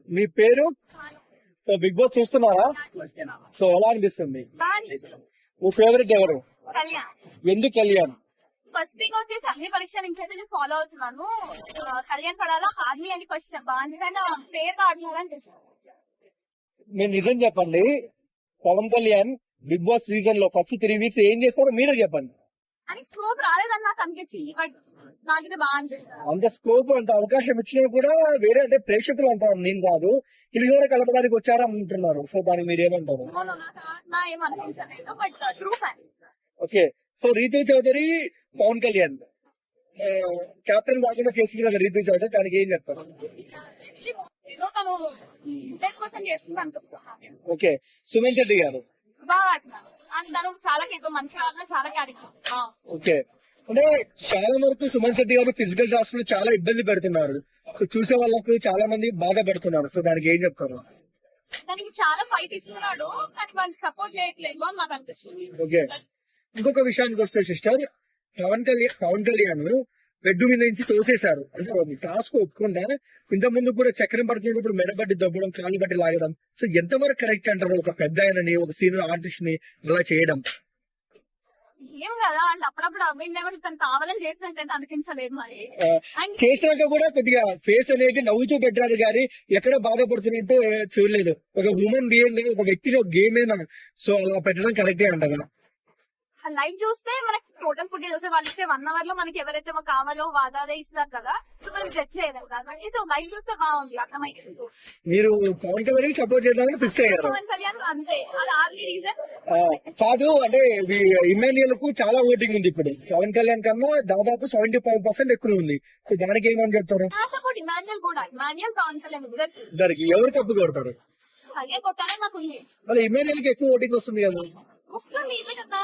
మీ పేరు? So big boss చూస్తున్నారా? So ఎలా అనిపిస్తుంది? మీ ఫేవరెట్ ఎవరు? కళ్యాణ్. ఎందుకు కళ్యాణ్? ఫస్ట్ థింగ్ వచ్చేసి అగ్ని పరీక్ష నుంచి అయితే నేను ఫాలో అవుతున్నాను. కళ్యాణ్ పడాలా ఆర్మీ అని క్వశ్చన్ బాగా పేరు ఆడుతున్నారని అనిపిస్తుంది. మీరు నిజం చెప్పండి, Pawan Kalyan Bigg Boss season లో ఫస్ట్ 3 వీక్స్ ఏం చేస్తారో మీరే చెప్పండి. అని స్కోప్ రాలేదని నాకు అనిపించింది, బట్ నాకైతే బాగా అనిపిస్తుంది. అంత స్కోప్ అంత అవకాశం ఇచ్చినా కూడా వేరే అంటే ప్రేక్షకులు అంటారు, నేను కాదు, ఇల్లు కలపడానికి వచ్చారా అంటున్నారు. సో దానికి మీరు ఏమంటారు? నా ఏమనిపించలేదు, but true fan. Okay, so Ritu Chowdary Pawan Kalyan captain కాకుండా చేసింది కదా రీతు చౌదరి, దానికి ఏం చెప్తారు? ఏదో తను ఇంట్రెస్ట్ కోసం చేస్తుంది అనిపిస్తుంది. ఓకే, సుమన్ శెట్టి గారు బాగా ఆడుతున్నారు అండ్ తను చాలా మంచిగా చాలా క్యారెక్టర్. ఓకే, అంటే చాలా వరకు సుమన్ శెట్టి గారు ఫిజికల్ టాస్క్ లో చాలా ఇబ్బంది పెడుతున్నారు. సో చూసే వాళ్ళకు చాలా మంది బాధ పెడుతున్నారు. సో దానికి ఏం చెప్తారు? దానికి చాలా ఫైట్ ఇస్తున్నాడు కానీ వాళ్ళు సపోర్ట్ చేయట్లేదు అని నాకు అనిపిస్తుంది. ఓకే, ఇంకొక విషయానికి వస్తే సిస్టర్, పవన్ కళ్యాణ్ బెడ్ మీద నుంచి తోసేశారు. అంటే టాస్క్ ఒప్పుకుంటా, ఇంత ముందు కూడా చక్రం పడుతున్నప్పుడు మెడబట్టి దబ్బడం, కాలు బట్టి లాగడం. సో ఎంతవరకు కరెక్ట్ అంటారు ఒక పెద్ద ఆయనని, ఒక సీనియర్ ఆర్టిస్ట్ ని అలా చేయడం? ఏం కదా వాళ్ళు అప్పుడప్పుడు అవ్విందేమో తను కావాలని చేసినట్టు అనిపించలేదు మరి. చేసినాక కూడా కొద్దిగా ఫేస్ అనేది నవ్వుతూ పెట్టారు కానీ ఎక్కడ బాధపడుతున్నట్టు చూడలేదు. ఒక హ్యూమన్ బీయింగ్, ఒక వ్యక్తిని ఒక గేమ్ అయినా సో అలా పెట్టడం కరెక్టే అంటారా? లైవ్ చూస్తే మనకి టోటల్ ఫుడ్ చూస్తే వాళ్ళు ఇచ్చే 1 hour లో మనకి ఎవరైతే మాకు కావాలో వాదాదే ఇస్తారు కదా, సో మనం జడ్జ్ చేయలేము కాబట్టి. సో లైవ్ చూస్తే బాగుంది, అర్థమైంది. మీరు పవన్ కళ్యాణ్ సపోర్ట్ చేద్దామని ఫిక్స్ అయ్యారు? పవన్ కళ్యాణ్ అంతే, అది ఆర్మీ రీజన్ కాదు. అంటే ఇమాన్యుయల్ కు చాలా ఓటింగ్ ఉంది ఇప్పుడు, పవన్ కళ్యాణ్ కన్నా దాదాపు 75% ఎక్కువ ఉంది. సో దానికి ఏమని చెప్తారు? సపోర్ట్ ఇమాన్యుయల్ కూడా, ఇమాన్యుయల్ పవన్ కళ్యాణ్ దానికి ఎవరు తప్పు కొడతారు? కళ్యాణ్ కొట్టాలని నాకు ఉంది. మళ్ళీ ఇమాన్యుయల్ కి ఎక్కువ ఓటింగ్ వస్తుంది కదా? వస్తుంది కదా,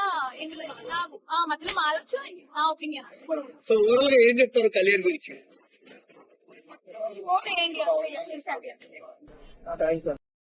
మధ్యలో మారొచ్చు నా ఒపీనియన్. సో ఓవరాల్ గా ఏం చెప్తారు కళ్యాణ్ గురించి? ఓట్ ఏంటి?